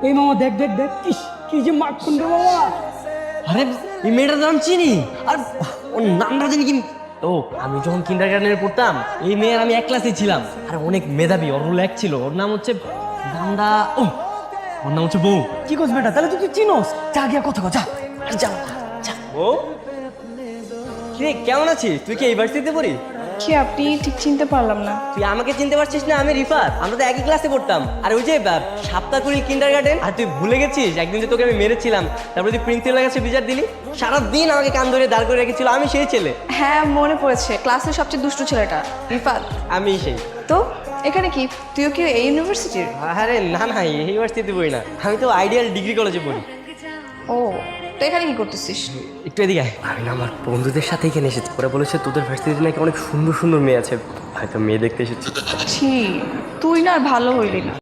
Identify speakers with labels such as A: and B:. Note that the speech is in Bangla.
A: এই মামা দেখ দেখ দেখ ইস, কি যে মাখন রে বাবা।
B: আরে এই মেয়েটার নাম চিনি, আর ওর নামটা জানি কি। ও, আমি যখন কিন্ডারগার্টেনে পড়তাম এই মেয়ের আমি এক ক্লাসে ছিলাম, আর অনেক মেধাবী, ওর রোল এক ছিল। ওর নাম হচ্ছে নামটা, ও ওর নাম হচ্ছে বউ।
A: কি করছ বেটা, তাহলে তুই চিনোস, যা গিয়া কথা কথা।
B: আর যাও যা। ও কিরে, কেমন আছিস? তুই কি ইউনিভার্সিটিতে পড়ি?
C: কি আপনি ঠিক চিনতে পারলাম না।
B: তুই আমাকে চিনতে পারছিস না? আমি রিফাত, আমরা তো একই ক্লাসে পড়তাম। আর ওই যে সাপ্তাহকুড়ি কিন্ডারগার্টেন, আর তুই ভুলে গেছিস একদিন যে তোকে আমি মেরেছিলাম, তারপরে তুই প্রিন্সিপালের কাছে বিচার দিলি, সারাদিন আমাকে কান ধরে দাঁড় করে রেখেছিল। আমি সেই ছেলে।
C: হ্যাঁ মনে পড়েছে, ক্লাসের সবচেয়ে দুষ্টু ছেলেটা রিফাত।
B: আমি সেই।
C: তো এখানে কি, তুইও কি এই ইউনিভার্সিটির?
B: আরে না না, এই ইউনিভার্সিটিতে পড়ি না, আমি তো আইডিয়াল ডিগ্রি কলেজে পড়ি।
C: ও, তো এখানে কি করতেছিস?
B: একটু এদিকে আয়। আমি না আমার বন্ধুদের সাথে এখানে এসেছি। ওরা বলেছে তোদের ভার্সিটিতে নাকি অনেক সুন্দর সুন্দর মেয়ে আছে, হয়তো মেয়ে দেখতে এসেছি।
C: ছি, তুই না আর ভালো হইলি না।